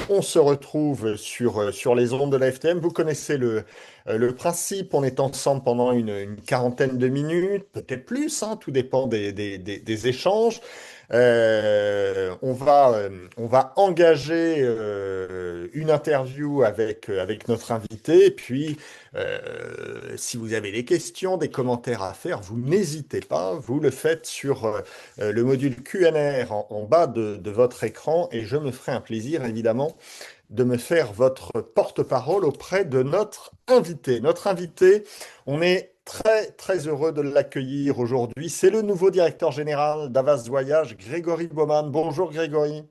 On se retrouve sur les ondes de la FTM. Vous connaissez le principe. On est ensemble pendant une quarantaine de minutes, peut-être plus, hein, tout dépend des échanges. On va engager une interview avec notre invité. Et puis, si vous avez des questions, des commentaires à faire, vous n'hésitez pas. Vous le faites sur le module Q&A en bas de votre écran. Et je me ferai un plaisir, évidemment, de me faire votre porte-parole auprès de notre invité. Notre invité, on est très très heureux de l'accueillir aujourd'hui. C'est le nouveau directeur général d'Avas Voyage, Grégory Baumann. Bonjour Grégory.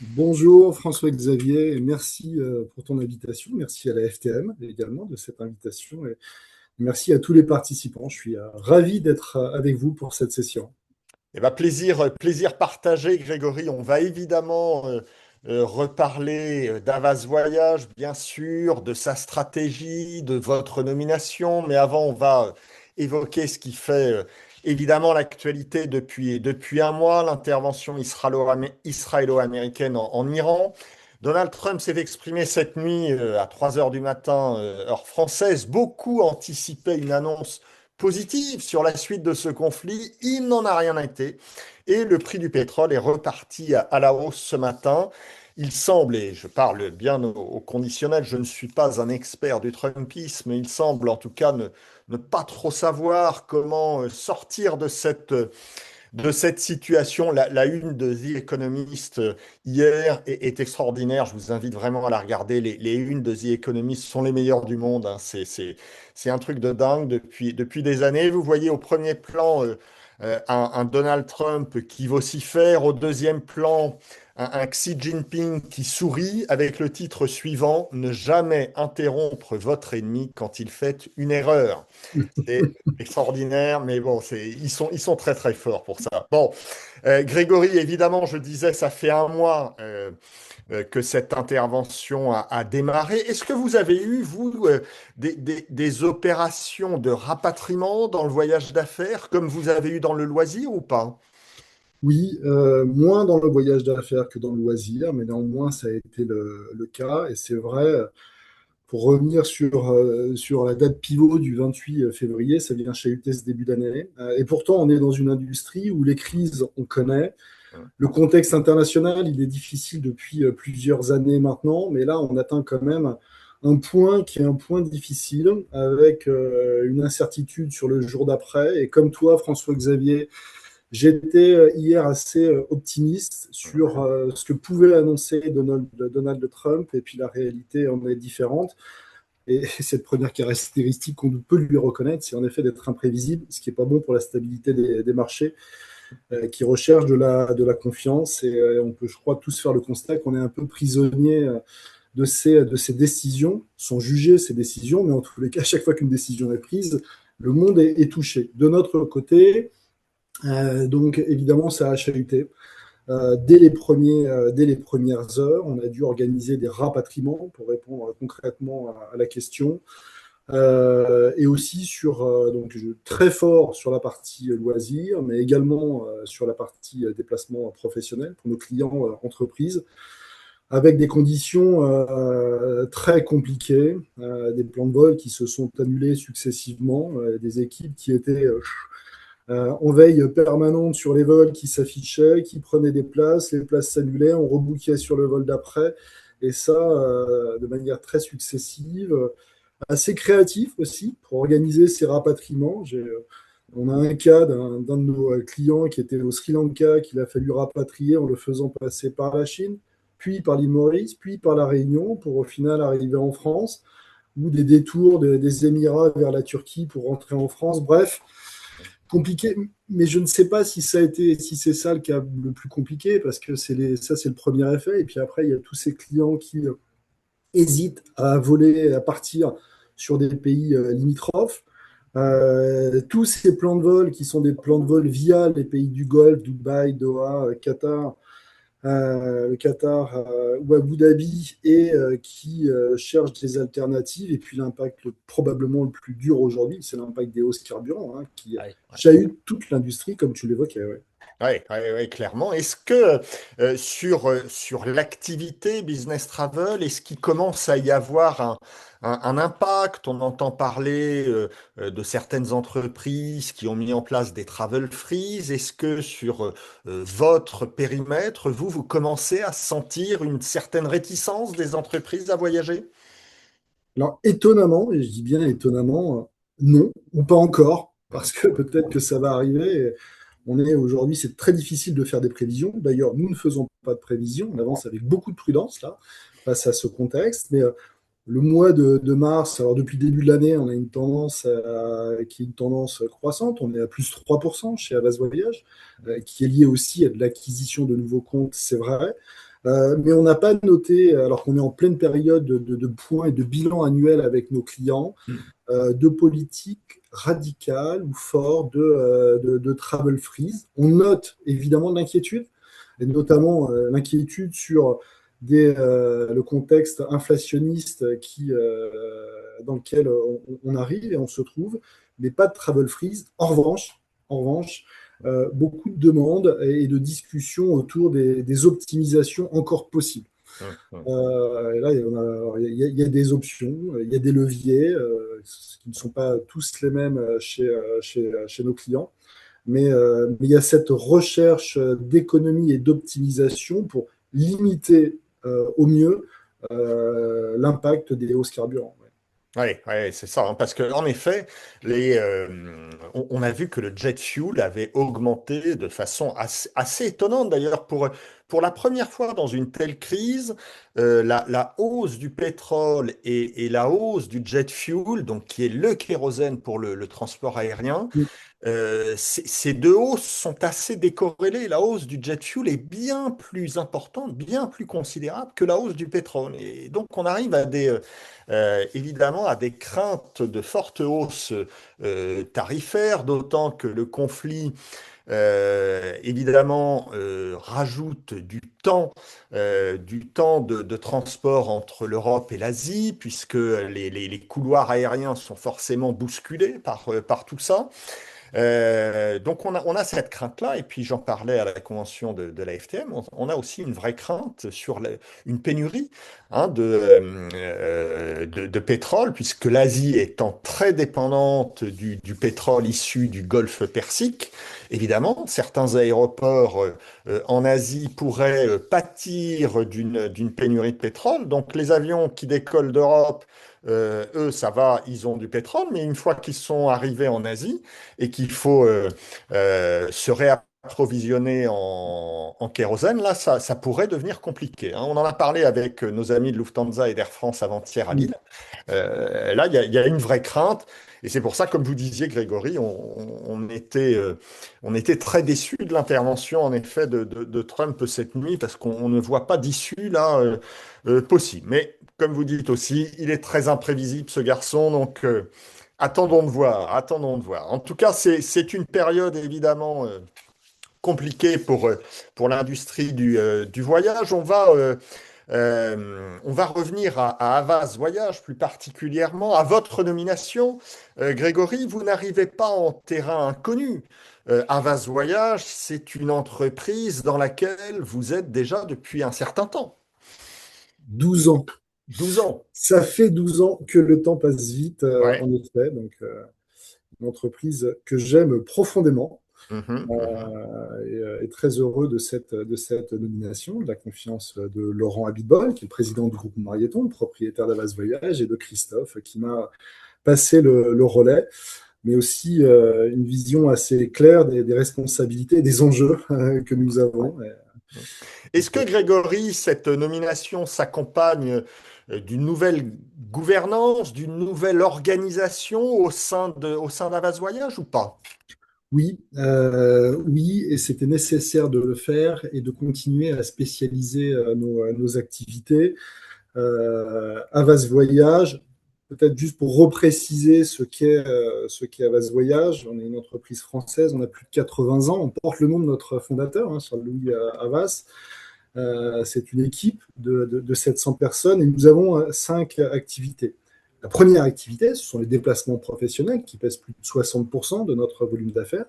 Bonjour François-Xavier, et merci pour ton invitation. Merci à la FTM également de cette invitation et merci à tous les participants. Je suis ravi d'être avec vous pour cette session. Eh ben, plaisir partagé, Grégory. On va évidemment reparler d'Avas Voyage, bien sûr, de sa stratégie, de votre nomination. Mais avant, on va évoquer ce qui fait évidemment l'actualité depuis un mois, l'intervention israélo-américaine en Iran. Donald Trump s'est exprimé cette nuit à 3 heures du matin, heure française. Beaucoup anticipaient une annonce positive sur la suite de ce conflit. Il n'en a rien été. Et le prix du pétrole est reparti à la hausse ce matin. Il semble, et je parle bien au conditionnel, je ne suis pas un expert du Trumpisme, mais il semble en tout cas ne pas trop savoir comment sortir de cette situation. La une de The Economist hier est extraordinaire. Je vous invite vraiment à la regarder. Les unes de The Economist sont les meilleures du monde, hein. C'est un truc de dingue depuis des années. Vous voyez au premier plan un Donald Trump qui vocifère, au deuxième plan un Xi Jinping qui sourit avec le titre suivant: Ne jamais interrompre votre ennemi quand il fait une erreur. C'est extraordinaire, mais bon, ils sont très très forts pour ça. Bon, Grégory, évidemment, je disais, ça fait un mois que cette intervention a démarré. Est-ce que vous avez eu, vous, des opérations de rapatriement dans le voyage d'affaires, comme vous avez eu dans le loisir ou pas? Oui, moins dans le voyage d'affaires que dans le loisir, mais néanmoins ça a été le cas. Et c'est vrai, pour revenir sur la date pivot du 28 février, ça vient chahuter ce début d'année. Et pourtant, on est dans une industrie où les crises, on connaît. Le contexte international, il est difficile depuis plusieurs années maintenant, mais là, on atteint quand même un point qui est un point difficile, avec une incertitude sur le jour d'après. Et comme toi, François-Xavier, j'étais hier assez optimiste sur ce que pouvait annoncer Donald Trump, et puis la réalité en est différente. Et cette première caractéristique qu'on peut lui reconnaître, c'est en effet d'être imprévisible, ce qui n'est pas bon pour la stabilité des marchés qui recherchent de la confiance. Et on peut, je crois, tous faire le constat qu'on est un peu prisonnier de ces décisions, sans juger ces décisions, mais en tous les cas, à chaque fois qu'une décision est prise, le monde est touché. De notre côté, donc évidemment, ça a chahuté. Dès les premières heures, on a dû organiser des rapatriements pour répondre concrètement à la question. Et aussi très fort sur la partie loisirs, mais également sur la partie déplacement professionnel pour nos clients entreprises, avec des conditions très compliquées, des plans de vol qui se sont annulés successivement, des équipes qui étaient en veille permanente sur les vols qui s'affichaient, qui prenaient des places, les places s'annulaient, on rebookiait sur le vol d'après, et ça de manière très successive, assez créatif aussi pour organiser ces rapatriements. On a un cas d'un de nos clients qui était au Sri Lanka, qu'il a fallu rapatrier en le faisant passer par la Chine, puis par l'île Maurice, puis par la Réunion, pour au final arriver en France, ou des détours des Émirats vers la Turquie pour rentrer en France. Bref, compliqué, mais je ne sais pas si si c'est ça le cas le plus compliqué, parce que ça c'est le premier effet, et puis après il y a tous ces clients qui hésitent à voler, à partir sur des pays limitrophes. Tous ces plans de vol qui sont des plans de vol via les pays du Golfe, Dubaï, Doha, Qatar, le Qatar ou Abu Dhabi, et qui cherchent des alternatives. Et puis l'impact probablement le plus dur aujourd'hui, c'est l'impact des hausses carburants, hein, qui Ouais, chahute toute l'industrie, comme tu l'évoquais. Ouais. ouais, ouais, ouais, clairement. Est-ce que sur l'activité business travel, est-ce qu'il commence à y avoir un impact? On entend parler de certaines entreprises qui ont mis en place des travel freeze. Est-ce que sur votre périmètre, vous commencez à sentir une certaine réticence des entreprises à voyager? Alors étonnamment, et je dis bien étonnamment, non, ou pas encore, parce que peut-être que ça va arriver. On est aujourd'hui, c'est très difficile de faire des prévisions. D'ailleurs, nous ne faisons pas de prévisions. On avance avec beaucoup de prudence là, face à ce contexte. Mais le mois de mars, alors depuis le début de l'année, on a une tendance qui est une tendance croissante. On est à plus 3% chez Avas Voyage, qui est liée aussi à de l'acquisition de nouveaux comptes, c'est vrai. Mais on n'a pas noté, alors qu'on est en pleine période de points et de bilan annuel avec nos clients, de politique radicale ou forte de travel freeze. On note évidemment de l'inquiétude, et notamment l'inquiétude sur le contexte inflationniste dans lequel on arrive et on se trouve, mais pas de travel freeze. En revanche, beaucoup de demandes et de discussions autour des optimisations encore possibles. Hum, hum. Et là, il y a des options, il y a des leviers qui ne sont pas tous les mêmes chez nos clients, mais il y a cette recherche d'économie et d'optimisation pour limiter au mieux l'impact des hausses carburants. Ouais. Oui, ouais, c'est ça, hein, parce que en effet, on a vu que le jet fuel avait augmenté de façon assez étonnante d'ailleurs pour la première fois dans une telle crise, la hausse du pétrole et la hausse du jet fuel, donc qui est le kérosène pour le transport aérien, ces deux hausses sont assez décorrélées. La hausse du jet fuel est bien plus importante, bien plus considérable que la hausse du pétrole. Et donc, on arrive évidemment à des craintes de forte hausse tarifaire, d'autant que le conflit évidemment, rajoute du temps de transport entre l'Europe et l'Asie, puisque les couloirs aériens sont forcément bousculés par tout ça. Donc on a cette crainte-là, et puis j'en parlais à la convention de la FTM, on a aussi une vraie crainte sur une pénurie, hein, de pétrole, puisque l'Asie étant très dépendante du pétrole issu du Golfe Persique, évidemment, certains aéroports en Asie pourraient pâtir d'une pénurie de pétrole. Donc les avions qui décollent d'Europe, eux, ça va, ils ont du pétrole, mais une fois qu'ils sont arrivés en Asie, et qu'il faut se réapprovisionner en kérosène, là, ça pourrait devenir compliqué, hein. On en a parlé avec nos amis de Lufthansa et d'Air France avant-hier à Mm. Lille. Là, il y a une vraie crainte. Et c'est pour ça, comme vous disiez, Grégory, on était très déçus de l'intervention, en effet, de Trump cette nuit, parce qu'on ne voit pas d'issue là possible. Mais comme vous dites aussi, il est très imprévisible, ce garçon, donc attendons de voir, attendons de voir. En tout cas, c'est une période évidemment compliquée pour l'industrie du voyage. On va revenir à Havas Voyage plus particulièrement, à votre nomination. Grégory, vous n'arrivez pas en terrain inconnu. Havas Voyage, c'est une entreprise dans laquelle vous êtes déjà depuis un certain temps. 12 ans. 12 ans. Ça fait 12 ans que le temps passe vite, Ouais. en effet. Donc, une entreprise que j'aime profondément. Mhm, mhm. Et très heureux de cette nomination, de la confiance de Laurent Abitbol, qui est le président du groupe Marieton, le propriétaire d'Avas Voyage, et de Christophe, qui m'a passé le relais, mais aussi une vision assez claire des responsabilités et des enjeux que nous avons. Est-ce que Grégory, cette nomination s'accompagne d'une nouvelle gouvernance, d'une nouvelle organisation au sein d'Avas Voyage ou pas? Oui, oui, et c'était nécessaire de le faire et de continuer à spécialiser nos activités. Avas Voyage, peut-être juste pour repréciser ce qu'est Avas Voyage, on est une entreprise française, on a plus de 80 ans, on porte le nom de notre fondateur, hein, Charles-Louis Havas. C'est une équipe de 700 personnes et nous avons 5 activités. La première activité, ce sont les déplacements professionnels qui pèsent plus de 60% de notre volume d'affaires.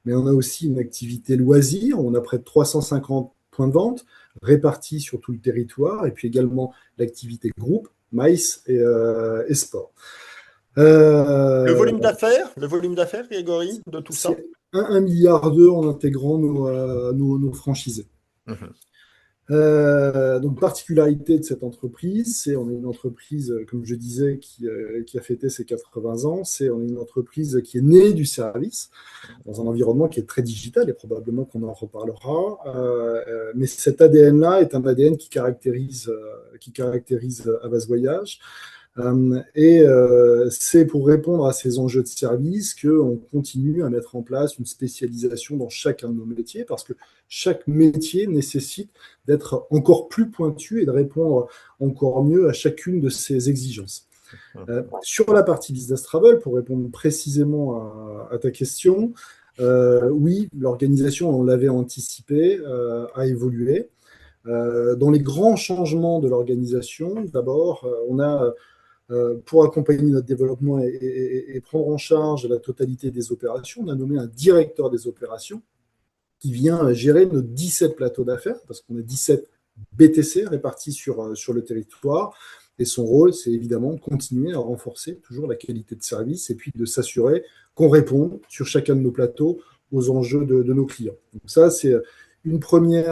Mais on a aussi une activité loisir. On a près de 350 points de vente répartis sur tout le territoire. Et puis également l'activité groupe, MICE et sport. Euh, Le volume d'affaires, Grégory, de tout ça? c'est 1,2 milliard en intégrant nos franchisés. Mhm. Donc, particularité de cette entreprise, c'est on est une entreprise, comme je disais, qui a fêté ses 80 ans. On est une entreprise qui est née du service dans un environnement qui est très digital et probablement qu'on en reparlera. Mais cet ADN-là est un ADN qui caractérise Havas Voyage. C'est pour répondre à ces enjeux de service qu'on continue à mettre en place une spécialisation dans chacun de nos métiers, parce que chaque métier nécessite d'être encore plus pointu et de répondre encore mieux à chacune de ces exigences. Sur la partie business travel, pour répondre précisément à ta question, oui, l'organisation, on l'avait anticipé, a évolué. Dans les grands changements de l'organisation, d'abord, on a pour accompagner notre développement et prendre en charge la totalité des opérations, on a nommé un directeur des opérations qui vient gérer nos 17 plateaux d'affaires, parce qu'on a 17 BTC répartis sur le territoire. Et son rôle, c'est évidemment de continuer à renforcer toujours la qualité de service et puis de s'assurer qu'on réponde sur chacun de nos plateaux aux enjeux de nos clients. Donc ça, c'est un premier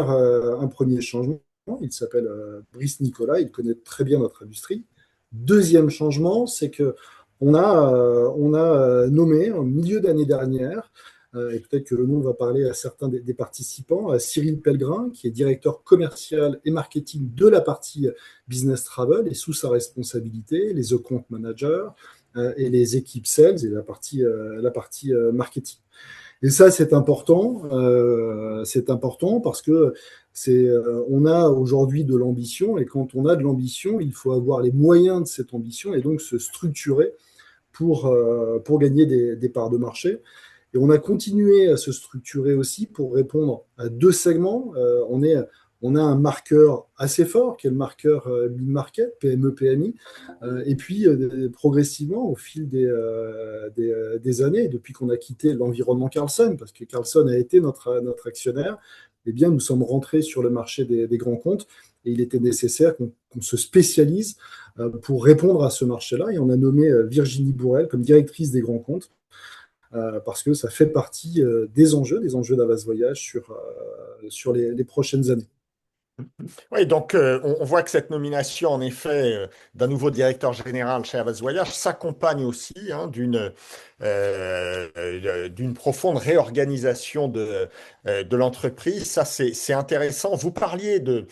changement. Il s'appelle Brice Nicolas, il connaît très bien notre industrie. Deuxième changement, c'est que on a nommé en milieu d'année dernière, et peut-être que le nom va parler à certains des participants, à Cyril Pellegrin, qui est directeur commercial et marketing de la partie business travel, et sous sa responsabilité, les account managers et les équipes sales et la partie marketing. Et ça, c'est important parce que on a aujourd'hui de l'ambition, et quand on a de l'ambition, il faut avoir les moyens de cette ambition et donc se structurer pour gagner des parts de marché. Et on a continué à se structurer aussi pour répondre à 2 segments. On a un marqueur assez fort, qui est le marqueur mid-market, PME, PMI. Et puis, progressivement, au fil des années, depuis qu'on a quitté l'environnement Carlson, parce que Carlson a été notre actionnaire, eh bien, nous sommes rentrés sur le marché des grands comptes. Et il était nécessaire qu'on se spécialise pour répondre à ce marché-là. Et on a nommé Virginie Bourrel comme directrice des grands comptes, parce que ça fait partie des enjeux d'Havas Voyage sur les prochaines années. Oui, donc on voit que cette nomination, en effet, d'un nouveau directeur général chez Havas Voyage s'accompagne aussi d'une profonde réorganisation de l'entreprise. Ça, c'est intéressant. Vous parliez d'un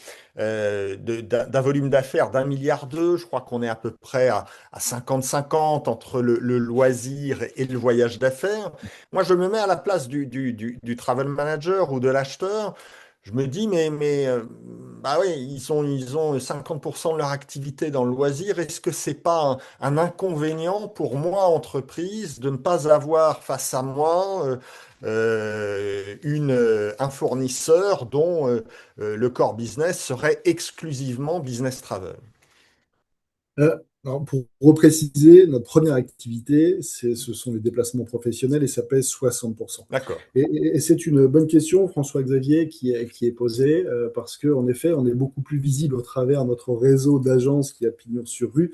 volume d'affaires d'1,2 milliard. Je crois qu'on est à peu près à 50-50 entre le loisir et le voyage d'affaires. Moi, je me mets à la place du travel manager ou de l'acheteur. Je me dis, bah oui, ils ont 50% de leur activité dans le loisir. Est-ce que c'est pas un inconvénient pour moi, entreprise, de ne pas avoir face à moi un fournisseur dont le core business serait exclusivement business travel? Euh, alors, pour repréciser, notre première activité, ce sont les déplacements professionnels et ça pèse 60%. D'accord. Et c'est une bonne question, François-Xavier, qui est posée, parce qu'en effet, on est beaucoup plus visible au travers de notre réseau d'agences qui a pignon sur rue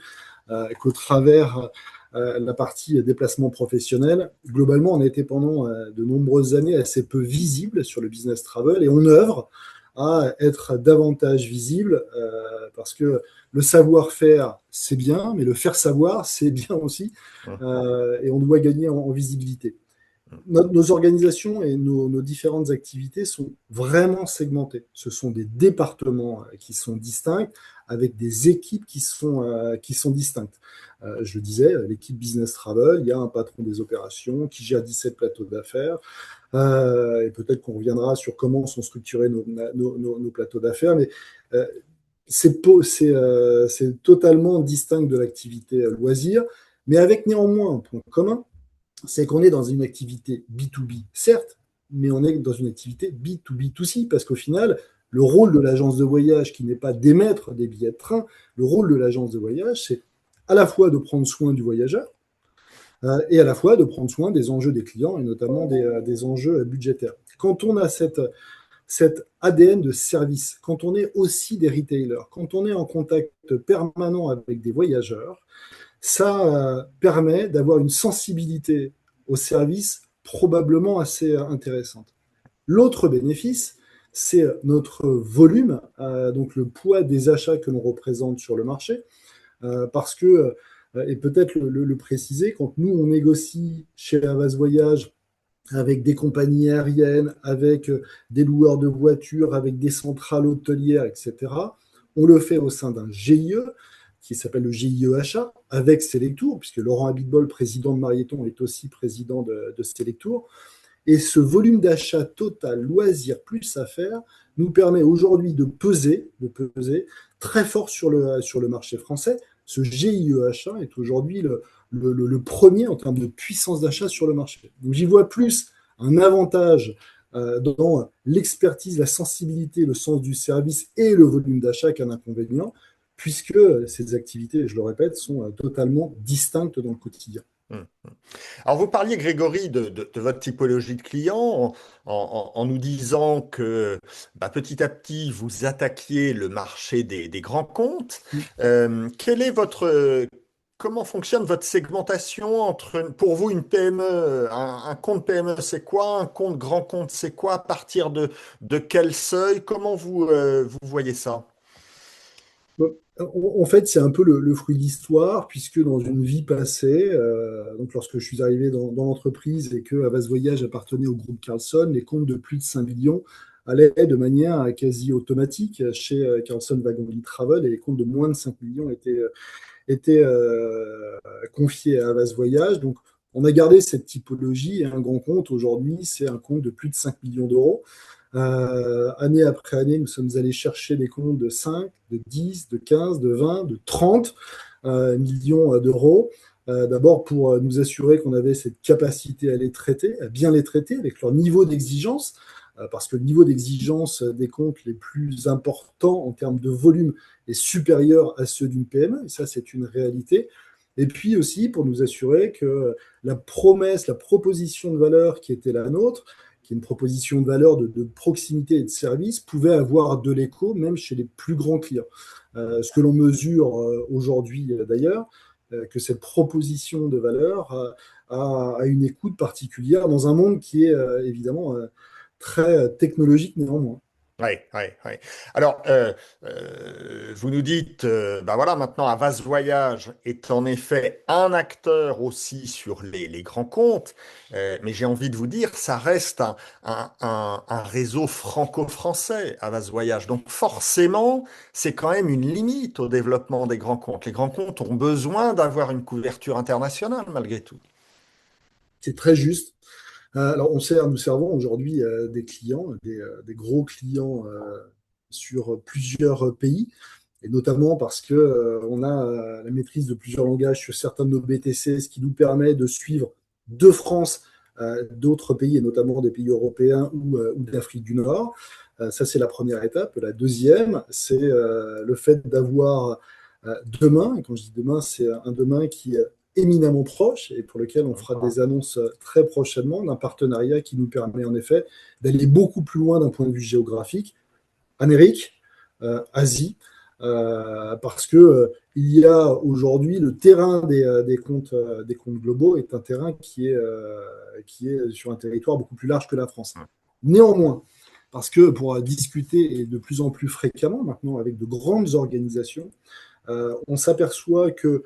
qu'au travers la partie déplacement professionnel. Globalement, on a été pendant de nombreuses années assez peu visible sur le business travel et on œuvre à être davantage visible parce que le savoir-faire, c'est bien, mais le faire savoir, c'est bien aussi. Et on doit gagner en visibilité. Nos organisations et nos différentes activités sont vraiment segmentées. Ce sont des départements qui sont distincts, avec des équipes qui sont distinctes. Je le disais, l'équipe Business Travel, il y a un patron des opérations qui gère 17 plateaux d'affaires. Et peut-être qu'on reviendra sur comment sont structurés nos plateaux d'affaires. Mais c'est totalement distinct de l'activité loisir, mais avec néanmoins un point commun, c'est qu'on est dans une activité B2B, certes, mais on est dans une activité B2B2C, parce qu'au final, le rôle de l'agence de voyage, qui n'est pas d'émettre des billets de train, le rôle de l'agence de voyage, c'est à la fois de prendre soin du voyageur et à la fois de prendre soin des enjeux des clients et notamment des enjeux budgétaires. Quand on a cet ADN de service, quand on est aussi des retailers, quand on est en contact permanent avec des voyageurs, ça permet d'avoir une sensibilité au service probablement assez intéressante. L'autre bénéfice, c'est notre volume, donc le poids des achats que l'on représente sur le marché, parce que, et peut-être le préciser, quand nous on négocie chez Havas Voyage avec des compagnies aériennes, avec des loueurs de voitures, avec des centrales hôtelières, etc. On le fait au sein d'un GIE qui s'appelle le GIE Achat, avec Selectour, puisque Laurent Abitbol, président de Marieton, est aussi président de Selectour. Et ce volume d'achat total, loisirs plus affaires, nous permet aujourd'hui de peser très fort sur le marché français. Ce GIE Achat est aujourd'hui le premier en termes de puissance d'achat sur le marché. Donc j'y vois plus un avantage dans l'expertise, la sensibilité, le sens du service et le volume d'achat qu'un inconvénient, puisque ces activités, je le répète, sont totalement distinctes dans le quotidien. Hum. Alors, vous parliez, Grégory, de votre typologie de clients en nous disant que bah, petit à petit, vous attaquiez le marché des grands comptes. Quel est comment fonctionne votre segmentation entre, pour vous, une PME, un compte PME, c'est quoi? Un compte grand compte, c'est quoi? À partir de quel seuil? Comment vous voyez ça? En fait, c'est un peu le fruit de l'histoire, puisque dans une vie passée, donc lorsque je suis arrivé dans l'entreprise et que Havas Voyage appartenait au groupe Carlson, les comptes de plus de 5 millions allaient de manière quasi automatique chez Carlson Wagonlit Travel, et les comptes de moins de 5 millions étaient confiés à Havas Voyage. Donc, on a gardé cette typologie, et un grand compte aujourd'hui, c'est un compte de plus de 5 millions d'euros. Année après année, nous sommes allés chercher des comptes de 5, de 10, de 15, de 20, de 30 millions d'euros. D'abord pour nous assurer qu'on avait cette capacité à les traiter, à bien les traiter avec leur niveau d'exigence, parce que le niveau d'exigence des comptes les plus importants en termes de volume est supérieur à ceux d'une PME, et ça c'est une réalité. Et puis aussi pour nous assurer que la promesse, la proposition de valeur qui était la nôtre, qui est une proposition de valeur de proximité et de service, pouvait avoir de l'écho même chez les plus grands clients. Ce que l'on mesure aujourd'hui d'ailleurs, que cette proposition de valeur a une écoute particulière dans un monde qui est évidemment très technologique néanmoins. Oui, oui, oui. Alors, vous nous dites, ben voilà, maintenant, Havas Voyage est en effet un acteur aussi sur les grands comptes, mais j'ai envie de vous dire, ça reste un réseau franco-français, Havas Voyage. Donc, forcément, c'est quand même une limite au développement des grands comptes. Les grands comptes ont besoin d'avoir une couverture internationale, malgré tout. C'est très juste. Alors, nous servons aujourd'hui des clients, des gros clients sur plusieurs pays, et notamment parce que on a la maîtrise de plusieurs langages sur certains de nos BTC, ce qui nous permet de suivre de France d'autres pays, et notamment des pays européens ou d'Afrique du Nord. Ça, c'est la première étape. La deuxième, c'est le fait d'avoir demain, et quand je dis demain, c'est un demain qui est éminemment proche et pour lequel on fera des annonces très prochainement, d'un partenariat qui nous permet en effet d'aller beaucoup plus loin d'un point de vue géographique, Amérique, Asie, parce que il y a aujourd'hui le terrain des comptes globaux est un terrain qui est sur un territoire beaucoup plus large que la France. Néanmoins, parce que pour discuter et de plus en plus fréquemment maintenant avec de grandes organisations, on s'aperçoit que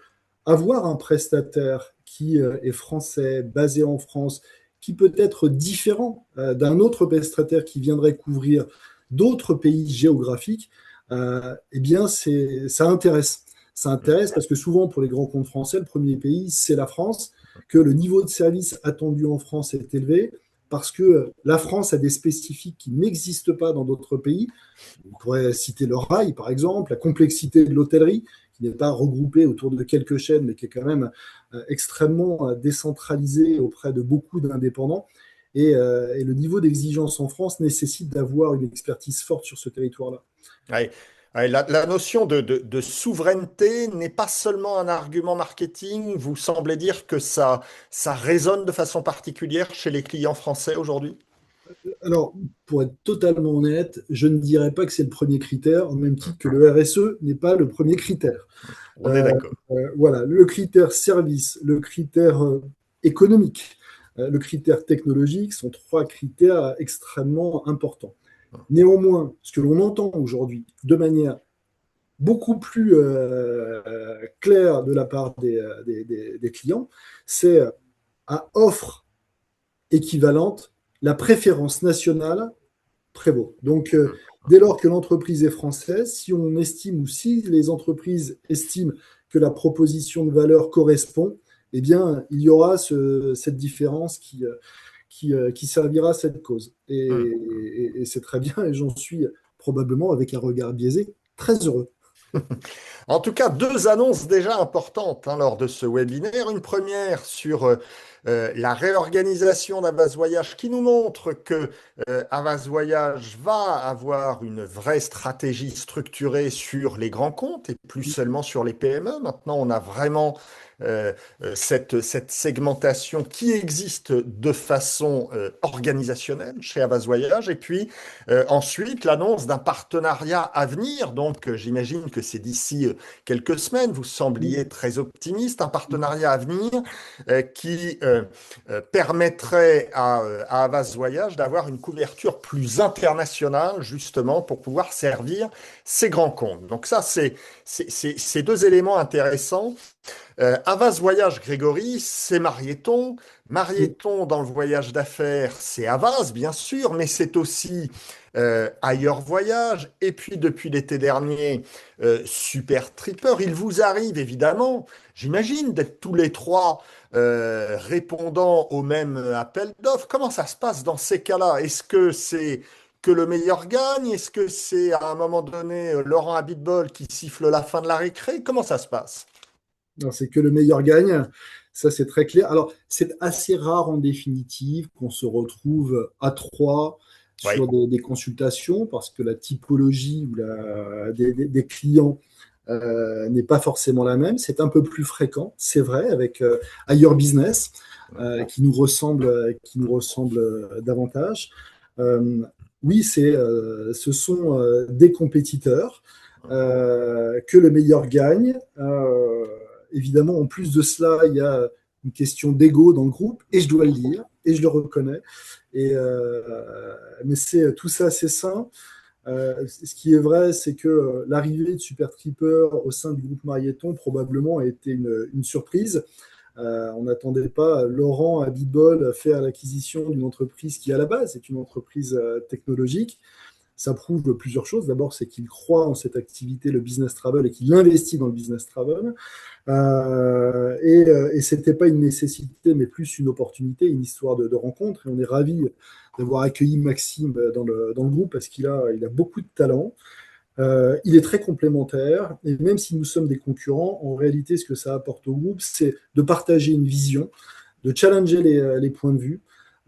avoir un prestataire qui est français, basé en France, qui peut être différent d'un autre prestataire qui viendrait couvrir d'autres pays géographiques, eh bien, ça intéresse. Ça intéresse parce que souvent, pour les grands comptes français, le premier pays, c'est la France, que le niveau de service attendu en France est élevé, parce que la France a des spécifiques qui n'existent pas dans d'autres pays. On pourrait citer le rail, par exemple, la complexité de l'hôtellerie, qui n'est pas regroupée autour de quelques chaînes, mais qui est quand même extrêmement décentralisée auprès de beaucoup d'indépendants. et le niveau d'exigence en France nécessite d'avoir une expertise forte sur ce territoire-là. Ouais. Ouais, la notion de souveraineté n'est pas seulement un argument marketing. Vous semblez dire que ça résonne de façon particulière chez les clients français aujourd'hui? Alors, pour être totalement honnête, je ne dirais pas que c'est le premier critère, au même titre que le RSE n'est pas le premier critère. On est Euh, d'accord. voilà, le critère service, le critère économique, le critère technologique sont trois critères extrêmement importants. Néanmoins, ce que l'on entend aujourd'hui de manière beaucoup plus claire de la part des clients, c'est à offre équivalente, la préférence nationale prévaut. Donc, dès lors que l'entreprise est française, si on estime ou si les entreprises estiment que la proposition de valeur correspond, eh bien, il y aura cette différence qui servira à cette cause. Et c'est très bien, et j'en suis probablement, avec un regard biaisé, très heureux. En tout cas, deux annonces déjà importantes lors de ce webinaire. Une première sur la réorganisation d'Avas Voyage qui nous montre que Havas Voyage va avoir une vraie stratégie structurée sur les grands comptes et plus seulement sur les PME. Maintenant, on a vraiment cette segmentation qui existe de façon organisationnelle chez Havas Voyage. Et puis ensuite, l'annonce d'un partenariat à venir. Donc, j'imagine que c'est d'ici quelques semaines. Vous sembliez très optimiste. Un partenariat à venir qui permettrait à Havas Voyage d'avoir une couverture plus internationale, justement, pour pouvoir servir ces grands comptes. Donc ça, c'est deux éléments intéressants. Havas Voyage, Grégory, c'est Marieton. Marieton, dans le voyage d'affaires, c'est Havas, bien sûr, mais c'est aussi Ailleurs Voyage. Et puis, depuis l'été dernier, Super Tripper. Il vous arrive, évidemment, j'imagine, d'être tous les trois répondant au même appel d'offres. Comment ça se passe dans ces cas-là? Est-ce que c'est que le meilleur gagne? Est-ce que c'est à un moment donné Laurent Abitbol qui siffle la fin de la récré? Comment ça se passe? Non, c'est que le meilleur gagne. Ça, c'est très clair. Alors, c'est assez rare en définitive qu'on se retrouve à trois sur Oui. des consultations parce que la typologie ou des clients n'est pas forcément la même. C'est un peu plus fréquent, c'est vrai, avec Ailleurs Business qui nous ressemble davantage. Euh, oui, ce sont des compétiteurs que le meilleur gagne. Évidemment, en plus de cela, il y a une question d'ego dans le groupe, et je dois le dire, et je le reconnais. Mais tout ça, c'est sain. Ce qui est vrai, c'est que l'arrivée de Super Tripper au sein du groupe Marieton probablement a été une surprise. On n'attendait pas Laurent Abitbol faire l'acquisition d'une entreprise qui, à la base, est une entreprise technologique. Ça prouve plusieurs choses. D'abord, c'est qu'il croit en cette activité, le business travel, et qu'il investit dans le business travel. Et ce n'était pas une nécessité, mais plus une opportunité, une histoire de rencontre. Et on est ravis d'avoir accueilli Maxime dans le groupe parce il a beaucoup de talent. Il est très complémentaire. Et même si nous sommes des concurrents, en réalité, ce que ça apporte au groupe, c'est de partager une vision, de challenger les points de vue.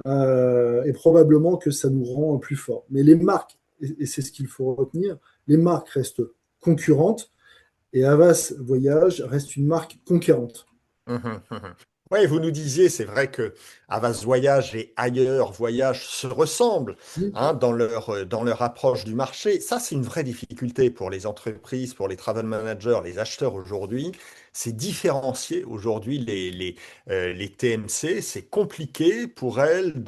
Et probablement que ça nous rend plus forts. Mais les marques, et c'est ce qu'il faut retenir, les marques restent concurrentes et Havas Voyage reste une marque conquérante. Mhm, mhm. Oui, vous nous disiez, c'est vrai que Havas Voyage et Ailleurs Voyage se ressemblent dans leur approche du marché. Ça, c'est une vraie difficulté pour les entreprises, pour les travel managers, les acheteurs aujourd'hui. C'est différencier aujourd'hui les TMC. C'est compliqué pour elles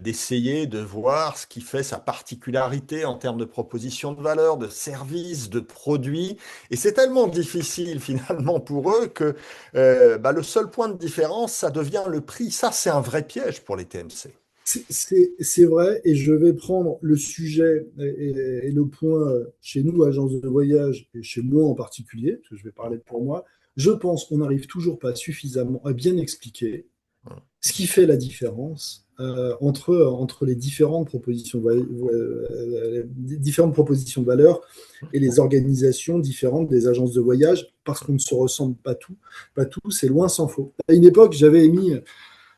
d'essayer de voir ce qui fait sa particularité en termes de proposition de valeur, de service, de produits. Et c'est tellement difficile finalement pour eux que le seul point de différence, ça devient le prix. Ça, c'est un vrai piège pour les TMC. C'est vrai, et je vais prendre le sujet et le point chez nous, agence de voyage, et chez moi en particulier, parce que je vais parler pour moi. Je pense qu'on n'arrive toujours pas suffisamment à bien expliquer ce qui fait la différence entre les différentes propositions de valeur et les organisations différentes des agences de voyage, parce qu'on ne se ressemble pas tous, c'est loin s'en faut. À une époque, j'avais émis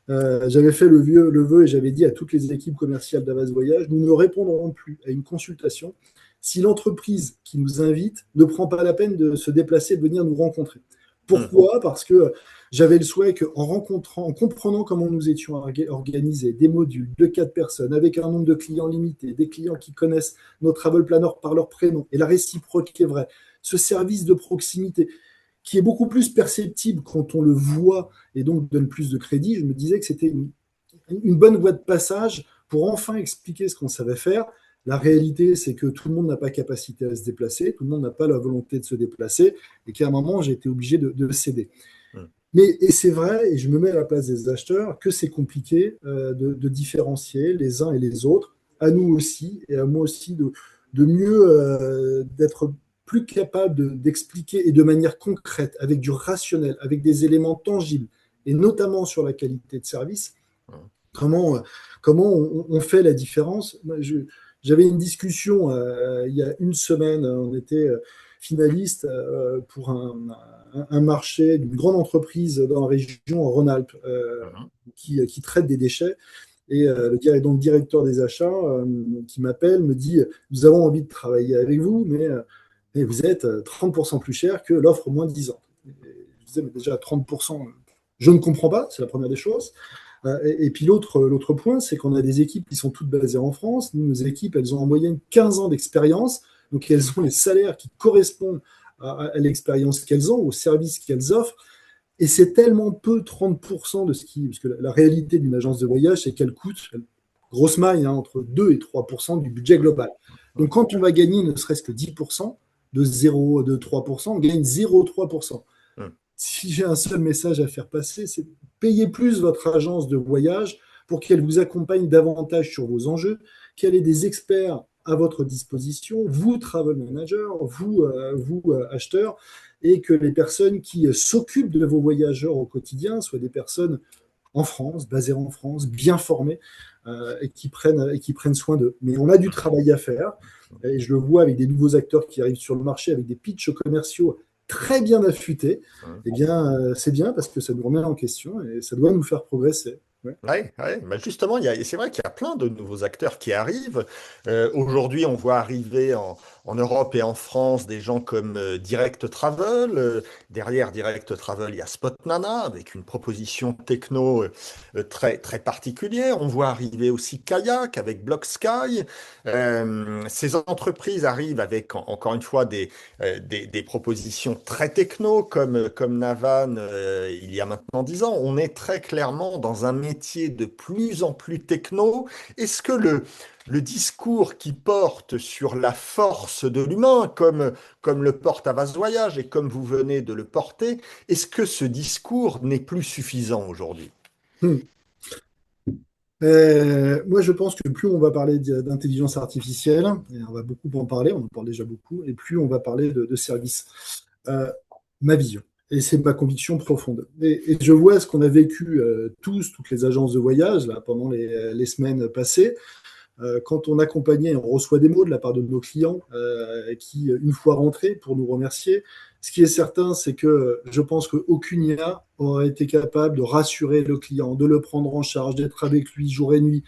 J'avais fait le vœu et j'avais dit à toutes les équipes commerciales d'Avas Voyage, nous ne répondrons plus à une consultation si l'entreprise qui nous invite ne prend pas la peine de se déplacer, de venir nous rencontrer. Hum, Pourquoi? Parce que j'avais le souhait qu'en rencontrant, en comprenant comment nous étions organisés, des modules de 4 personnes, avec un nombre de clients limité, des clients qui connaissent nos travel planners par leur prénom, et la réciproque qui est vraie, ce service de proximité qui est beaucoup plus perceptible quand on le voit et donc donne plus de crédit, je me disais que c'était une bonne voie de passage pour enfin expliquer ce qu'on savait faire. La réalité, c'est que tout le monde n'a pas capacité à se déplacer, tout le monde n'a pas la volonté de se déplacer, et qu'à un moment, j'ai été obligé de céder. hum. Mais et c'est vrai, et je me mets à la place des acheteurs, que c'est compliqué de différencier les uns et les autres, à nous aussi, et à moi aussi, de mieux, d'être plus capable d'expliquer et de manière concrète, avec du rationnel, avec des éléments tangibles, et notamment sur la qualité de service, Hum. comment, comment on fait la différence. J'avais une discussion il y a une semaine, on était finaliste pour un marché d'une grande entreprise dans la région en Rhône-Alpes Hum. qui traite des déchets. Et donc, le directeur des achats qui m'appelle me dit, nous avons envie de travailler avec vous, mais vous êtes 30% plus cher que l'offre moins 10 ans. Et je disais, mais déjà 30%, je ne comprends pas, c'est la première des choses. Et puis l'autre point, c'est qu'on a des équipes qui sont toutes basées en France. Nous, nos équipes, elles ont en moyenne 15 ans d'expérience, donc elles ont les salaires qui correspondent à l'expérience qu'elles ont, au service qu'elles offrent. Et c'est tellement peu, 30% de ce qui. Parce que la réalité d'une agence de voyage, c'est qu'elle coûte, grosse maille, hein, entre 2 et 3% du budget global. Donc quand on va gagner ne serait-ce que 10%, de 0, de 3%, on gagne 0,3%. Hum. Si j'ai un seul message à faire passer, c'est payer plus votre agence de voyage pour qu'elle vous accompagne davantage sur vos enjeux, qu'elle ait des experts à votre disposition, vous, travel manager, vous acheteurs, et que les personnes qui s'occupent de vos voyageurs au quotidien soient des personnes en France, basées en France, bien formées, et qui prennent soin d'eux. Mais on a du travail à faire, et je le vois avec des nouveaux acteurs qui arrivent sur le marché, avec des pitchs commerciaux très bien affûtés. Hum. Eh bien, c'est bien parce que ça nous remet en question et ça doit nous faire progresser. Ouais. Ouais, ouais. Bah justement, c'est vrai qu'il y a plein de nouveaux acteurs qui arrivent. Aujourd'hui, on voit arriver en Europe et en France des gens comme Direct Travel. Derrière Direct Travel, il y a Spotnana avec une proposition techno très, très particulière. On voit arriver aussi Kayak avec BlockSky. Ces entreprises arrivent avec, encore une fois, des propositions très techno comme Navan il y a maintenant 10 ans. On est très clairement dans un métier de plus en plus techno. Est-ce que le discours qui porte sur la force de l'humain, comme le porte Avas Voyage et comme vous venez de le porter, est-ce que ce discours n'est plus suffisant aujourd'hui? Hmm. Moi, je pense que plus on va parler d'intelligence artificielle, et on va beaucoup en parler, on en parle déjà beaucoup, et plus on va parler de services. Euh, Ma vision, et c'est ma conviction profonde. Et je vois ce qu'on a vécu toutes les agences de voyage là, pendant les semaines passées. Quand on accompagnait, on reçoit des mots de la part de nos clients qui, une fois rentrés, pour nous remercier. Ce qui est certain, c'est que je pense qu'aucune IA aurait été capable de rassurer le client, de le prendre en charge, d'être avec lui jour et nuit,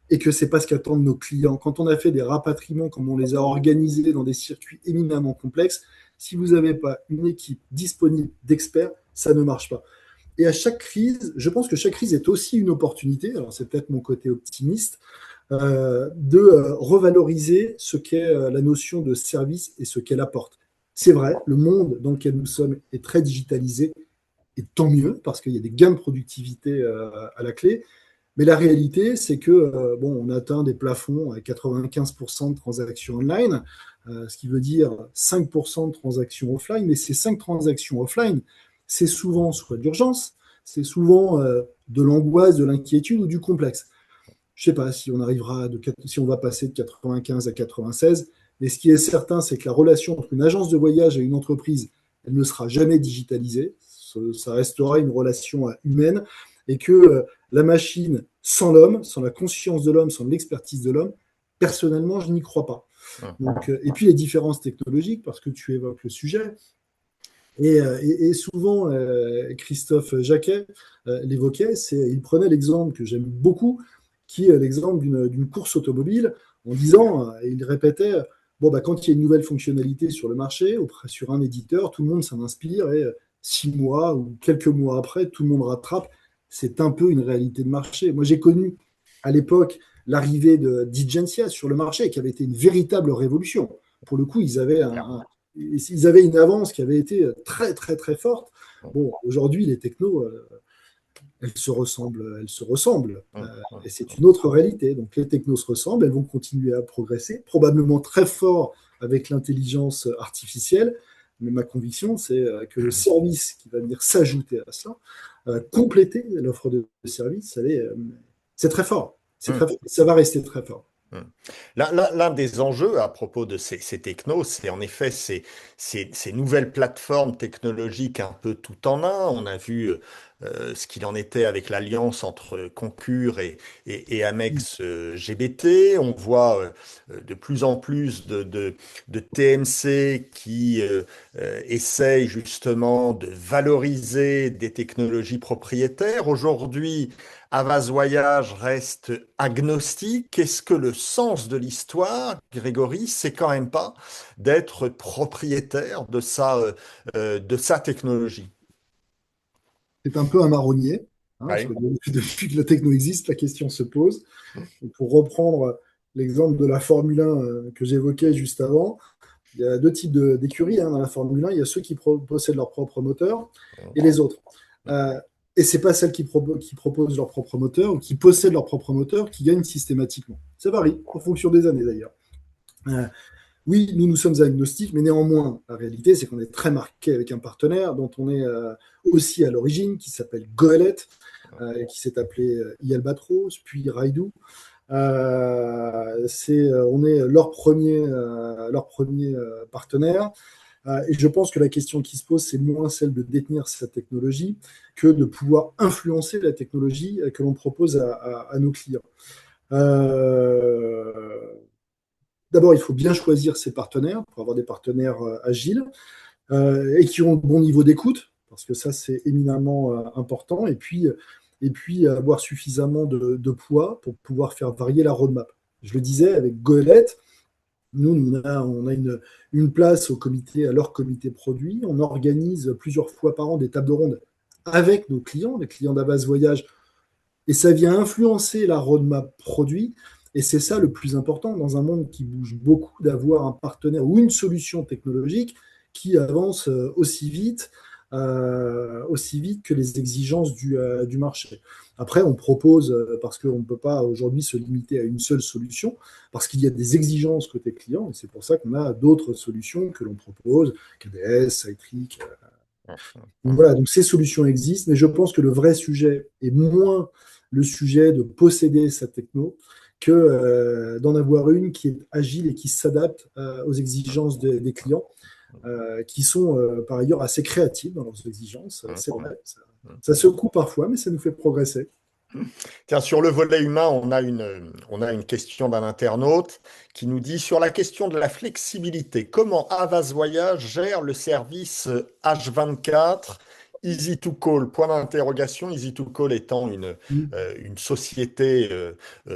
et que c'est pas ce qu'attendent nos clients. Quand on a fait des rapatriements, comme on les a organisés dans des circuits éminemment complexes, si vous n'avez pas une équipe disponible d'experts, ça ne marche pas. Et à chaque crise, je pense que chaque crise est aussi une opportunité, alors c'est peut-être mon côté optimiste, de revaloriser ce qu'est la notion de service et ce qu'elle apporte. C'est vrai, le monde dans lequel nous sommes est très digitalisé, et tant mieux, parce qu'il y a des gains de productivité à la clé. Mais la réalité, c'est que bon, on atteint des plafonds à 95% de transactions online, ce qui veut dire 5% de transactions offline. Mais ces 5 transactions offline, c'est souvent soit d'urgence, c'est souvent de l'angoisse, de l'inquiétude ou du complexe. Je ne sais pas si on arrivera si on va passer de 95 à 96, mais ce qui est certain, c'est que la relation entre une agence de voyage et une entreprise, elle ne sera jamais digitalisée. Ça restera une relation humaine et que la machine, sans l'homme, sans la conscience de l'homme, sans l'expertise de l'homme, personnellement, je n'y crois pas. Hum. Donc, et puis les différences technologiques, parce que tu évoques le sujet, Et souvent, Christophe Jacquet l'évoquait, il prenait l'exemple que j'aime beaucoup, qui est l'exemple d'une course automobile, en disant, il répétait, bon, bah, quand il y a une nouvelle fonctionnalité sur le marché, sur un éditeur, tout le monde s'en inspire, et 6 mois ou quelques mois après, tout le monde rattrape. C'est un peu une réalité de marché. Moi, j'ai connu à l'époque l'arrivée de d'Igentia sur le marché, qui avait été une véritable révolution. Pour le coup, clairement. ils avaient une avance qui avait été très, très, très forte. Bon, aujourd'hui, les technos, elles se ressemblent. Et c'est une autre réalité. Donc, les technos se ressemblent, elles vont continuer à progresser, probablement très fort avec l'intelligence artificielle. Mais ma conviction, c'est que le service qui va venir s'ajouter à cela, compléter l'offre de service, c'est très fort. C'est très fort. Ça va rester très fort. Hmm. L'un des enjeux à propos de ces technos, c'est en effet ces nouvelles plateformes technologiques un peu tout en un. On a vu ce qu'il en était avec l'alliance entre Concur et Amex GBT. On voit de plus en plus de TMC qui essayent justement de valoriser des technologies propriétaires. Aujourd'hui, Havas Voyage reste agnostique. Est-ce que le sens de l'histoire, Grégory, c'est quand même pas d'être propriétaire de sa technologie? C'est un peu un marronnier, hein, parce que Oui. depuis que la techno existe, la question se pose. Et pour reprendre l'exemple de la Formule 1 que j'évoquais juste avant, il y a deux types d'écuries dans la Formule 1. Il y a ceux qui possèdent leur propre moteur et les autres. Euh, et c'est pas celles qui proposent leur propre moteur ou qui possèdent leur propre moteur qui gagnent systématiquement. Ça varie en fonction des années d'ailleurs. Euh, oui, nous sommes agnostiques, mais néanmoins, la réalité, c'est qu'on est très marqué avec un partenaire dont on est aussi à l'origine, qui s'appelle Goelet, qui s'est appelé Albatros, puis Raidu. On est leur premier partenaire. Et je pense que la question qui se pose, c'est moins celle de détenir cette technologie que de pouvoir influencer la technologie que l'on propose à nos clients. Euh, D'abord, il faut bien choisir ses partenaires pour avoir des partenaires agiles et qui ont le bon niveau d'écoute, parce que ça, c'est éminemment important. Et puis, avoir suffisamment de poids pour pouvoir faire varier la roadmap. Je le disais, avec Goélette, nous, on a une place au comité, à leur comité produit. On organise plusieurs fois par an des tables rondes avec nos clients, les clients d'Avas Voyage, et ça vient influencer la roadmap produit. Et c'est ça le plus important dans un monde qui bouge beaucoup, d'avoir un partenaire ou une solution technologique qui avance aussi vite que les exigences du marché. Après, on propose, parce qu'on ne peut pas aujourd'hui se limiter à une seule solution, parce qu'il y a des exigences côté client, et c'est pour ça qu'on a d'autres solutions que l'on propose, KDS, Citrix. Donc voilà, donc ces solutions existent, mais je pense que le vrai sujet est moins le sujet de posséder sa techno que d'en avoir une qui est agile et qui s'adapte aux exigences des clients, qui sont par ailleurs assez créatives dans leurs exigences. C'est vrai, ça secoue parfois, mais ça nous fait progresser. Tiens, sur le volet humain, on a une question d'un internaute qui nous dit sur la question de la flexibilité, comment Havas Voyage gère le service H24 Easy to Call, point d'interrogation, Easy to Call étant une société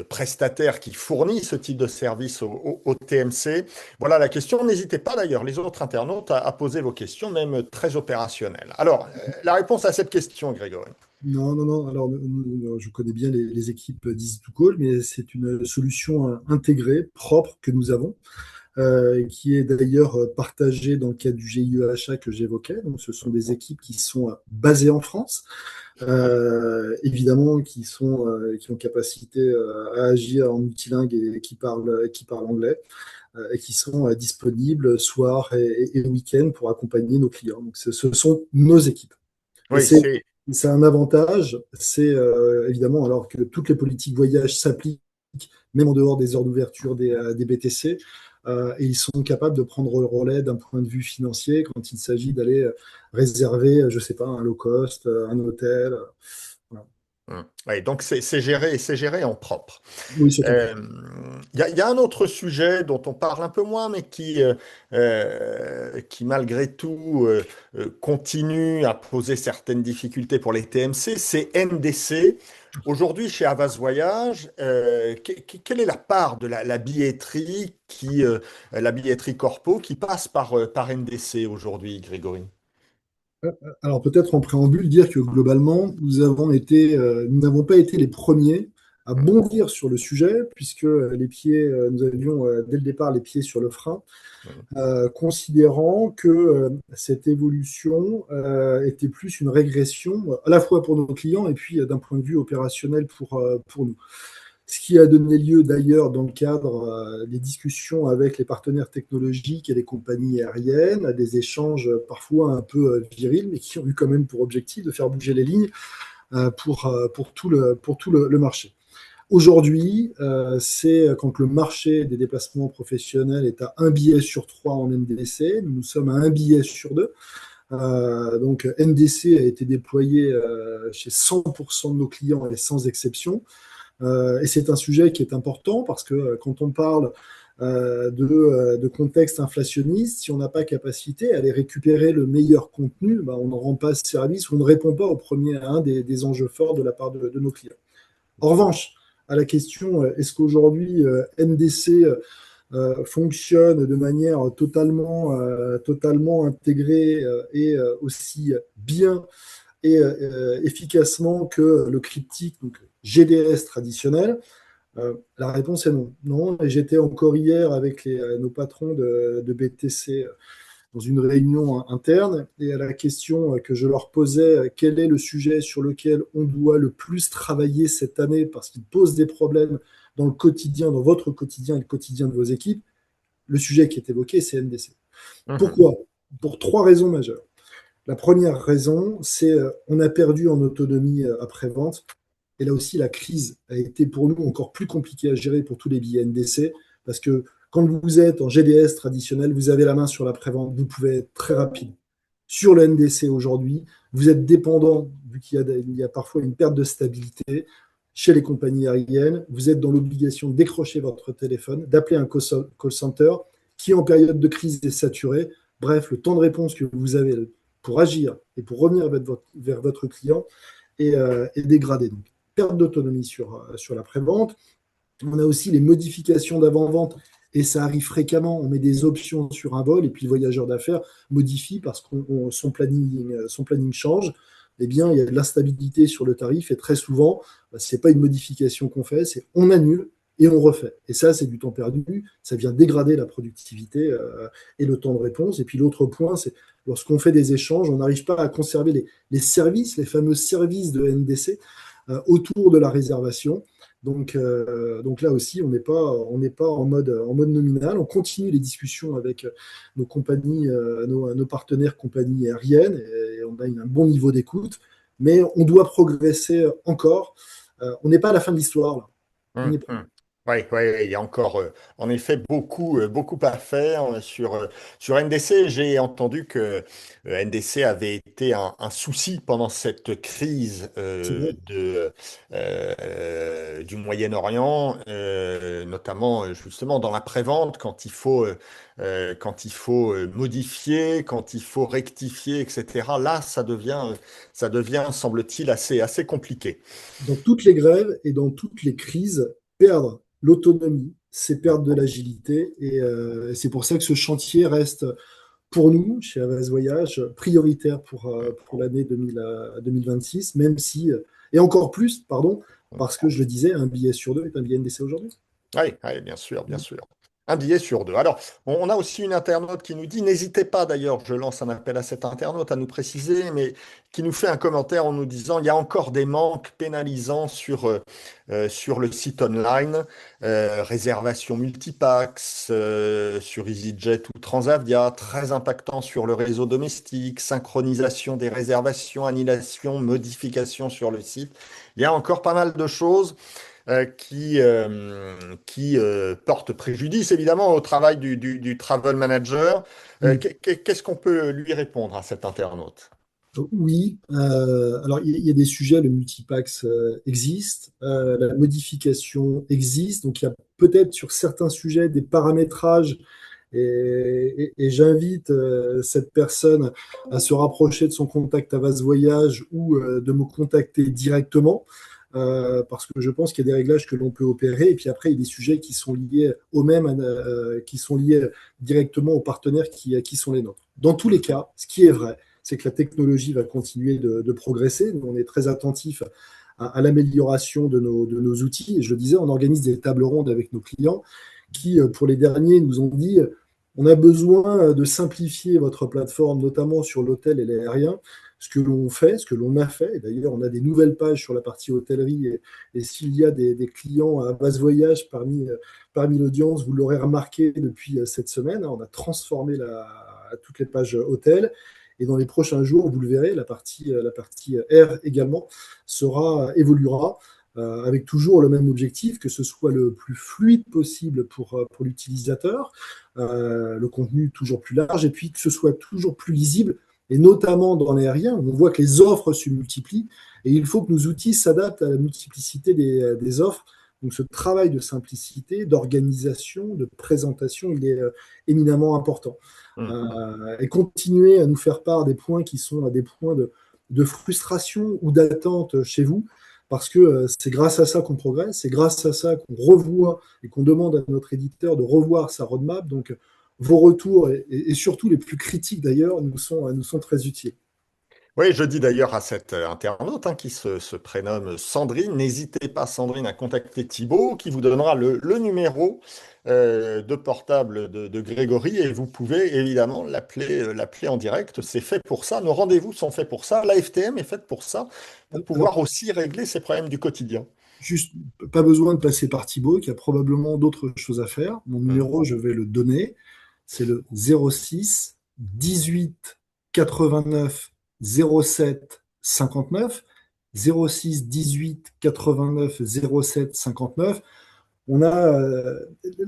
prestataire qui fournit ce type de service au TMC. Voilà la question. N'hésitez pas d'ailleurs, les autres internautes, à poser vos questions, même très opérationnelles. Alors, la réponse à cette question, Grégory. Non, non, non. Alors, je connais bien les équipes d'Easy2Call, mais c'est une solution intégrée, propre que nous avons, qui est d'ailleurs partagée dans le cadre du GIE-achat que j'évoquais. Donc, ce sont des équipes qui sont basées en France, évidemment, qui ont capacité à agir en multilingue et qui parlent anglais, et qui sont disponibles soir et week-end pour accompagner nos clients. Donc, ce sont nos équipes. Et Oui, c'est c'est un avantage, c'est évidemment, alors que toutes les politiques voyage s'appliquent, même en dehors des heures d'ouverture des BTC, et ils sont capables de prendre le relais d'un point de vue financier quand il s'agit d'aller réserver, je ne sais pas, un low cost, un hôtel. Voilà. Ouais, donc c'est géré en propre. Oui, c'est en Euh, Il y a un autre sujet dont on parle un peu moins, mais qui malgré tout continue à poser certaines difficultés pour les TMC, c'est NDC. Aujourd'hui, chez Havas Voyage, quelle est la part de la billetterie la billetterie corpo qui passe par NDC aujourd'hui, Grégory? Alors peut-être en préambule, dire que globalement, nous n'avons pas été les premiers à bondir sur le sujet, puisque nous avions dès le départ les pieds sur le frein, considérant que cette évolution était plus une régression, à la fois pour nos clients et puis d'un point de vue opérationnel pour nous. Ce qui a donné lieu d'ailleurs dans le cadre des discussions avec les partenaires technologiques et les compagnies aériennes, à des échanges parfois un peu virils, mais qui ont eu quand même pour objectif de faire bouger les lignes pour tout le marché. Aujourd'hui, c'est quand le marché des déplacements professionnels est à un billet sur trois en NDC, nous sommes à un billet sur deux. Donc NDC a été déployé chez 100% de nos clients et sans exception. Et c'est un sujet qui est important parce que quand on parle de contexte inflationniste, si on n'a pas capacité à aller récupérer le meilleur contenu, bah, on n'en rend pas service ou on ne répond pas à un des enjeux forts de la part de nos clients. En revanche, à la question est-ce qu'aujourd'hui NDC fonctionne de manière totalement intégrée et aussi bien et efficacement que le cryptique, donc GDS traditionnel? La réponse est non. Non, et j'étais encore hier avec nos patrons de BTC dans une réunion interne, et à la question que je leur posais, quel est le sujet sur lequel on doit le plus travailler cette année parce qu'il pose des problèmes dans le quotidien, dans votre quotidien et le quotidien de vos équipes, le sujet qui est évoqué, c'est NDC. Mhm. Pourquoi? Pour trois raisons majeures. La première raison, c'est on a perdu en autonomie après-vente. Et là aussi, la crise a été pour nous encore plus compliquée à gérer pour tous les billets NDC, parce que quand vous êtes en GDS traditionnel, vous avez la main sur l'après-vente, vous pouvez être très rapide. Sur le NDC aujourd'hui, vous êtes dépendant, vu il y a parfois une perte de stabilité chez les compagnies aériennes, vous êtes dans l'obligation de décrocher votre téléphone, d'appeler un call center qui, en période de crise, est saturé. Bref, le temps de réponse que vous avez pour agir et pour revenir vers votre client est dégradé. Donc, perte d'autonomie sur l'après-vente. On a aussi les modifications d'avant-vente, et ça arrive fréquemment. On met des options sur un vol, et puis le voyageur d'affaires modifie parce que son planning change. Eh bien, il y a de l'instabilité sur le tarif, et très souvent, ce n'est pas une modification qu'on fait, c'est on annule et on refait. Et ça, c'est du temps perdu, ça vient dégrader la productivité et le temps de réponse. Et puis l'autre point, c'est lorsqu'on fait des échanges, on n'arrive pas à conserver les services, les fameux services de NDC autour de la réservation. Donc là aussi, on n'est pas en mode nominal. On continue les discussions avec nos compagnies, nos partenaires compagnies aériennes, et on a un bon niveau d'écoute, mais on doit progresser encore. On n'est pas à la fin de l'histoire, là. On n'y est pas. Oui, il y a encore en effet beaucoup à faire sur NDC. J'ai entendu que NDC avait été un souci pendant cette crise C'est vrai. du Moyen-Orient, notamment justement dans la prévente, quand il faut modifier, quand il faut rectifier, etc. Là, ça devient, semble-t-il, assez compliqué. Dans toutes les grèves et dans toutes les crises, perdre l'autonomie, c'est perdre de l'agilité. Et c'est pour ça que ce chantier reste, pour nous, chez Havas Voyage, prioritaire pour l'année 2026, même si, et encore plus, pardon, parce que je le disais, un billet sur deux est un billet NDC aujourd'hui. Oui, bien sûr, bien sûr. Un billet sur deux. Alors, on a aussi une internaute qui nous dit, n'hésitez pas d'ailleurs, je lance un appel à cet internaute à nous préciser, mais qui nous fait un commentaire en nous disant, il y a encore des manques pénalisants sur le site online, réservation multipax, sur EasyJet ou Transavia, très impactant sur le réseau domestique, synchronisation des réservations, annulation, modification sur le site. Il y a encore pas mal de choses qui porte préjudice évidemment au travail du travel manager. Mm. Qu'est-ce qu'on peut lui répondre à cet internaute? Oui, alors il y a des sujets, le multipax existe, la modification existe, donc il y a peut-être sur certains sujets des paramétrages et j'invite cette personne à se rapprocher de son contact à Vase Voyage ou de me contacter directement, parce que je pense qu'il y a des réglages que l'on peut opérer, et puis après il y a des sujets qui sont liés au même, qui sont liés directement aux partenaires qui sont les nôtres. Dans tous les cas, ce qui est vrai, c'est que la technologie va continuer de progresser. Nous, on est très attentif à l'amélioration de nos outils. Et je le disais, on organise des tables rondes avec nos clients qui, pour les derniers, nous ont dit, on a besoin de simplifier votre plateforme, notamment sur l'hôtel et l'aérien. Ce que l'on fait, ce que l'on a fait, et d'ailleurs on a des nouvelles pages sur la partie hôtellerie, et s'il y a des clients à base voyage parmi l'audience, vous l'aurez remarqué depuis cette semaine, on a transformé toutes les pages hôtels. Et dans les prochains jours, vous le verrez, la partie R également évoluera avec toujours le même objectif, que ce soit le plus fluide possible pour l'utilisateur, le contenu toujours plus large, et puis que ce soit toujours plus lisible, et notamment dans l'aérien, on voit que les offres se multiplient, et il faut que nos outils s'adaptent à la multiplicité des offres. Donc ce travail de simplicité, d'organisation, de présentation, il est éminemment important. Et continuer à nous faire part des points qui sont des points de frustration ou d'attente chez vous, parce que c'est grâce à ça qu'on progresse, c'est grâce à ça qu'on revoit et qu'on demande à notre éditeur de revoir sa roadmap. Donc vos retours, et surtout les plus critiques d'ailleurs, nous sont très utiles. Oui, je dis d'ailleurs à cette internaute qui se prénomme Sandrine, n'hésitez pas, Sandrine, à contacter Thibaut qui vous donnera le numéro de portable de Grégory et vous pouvez évidemment l'appeler en direct. C'est fait pour ça, nos rendez-vous sont faits pour ça, la FTM est faite pour ça, pour Alors, pouvoir aussi régler ces problèmes du quotidien. juste, pas besoin de passer par Thibaut, qui a probablement d'autres choses à faire. Mon Hmm. numéro, je vais le donner. C'est le 06 18 89 07 59. 06 18 89 07 59. On a,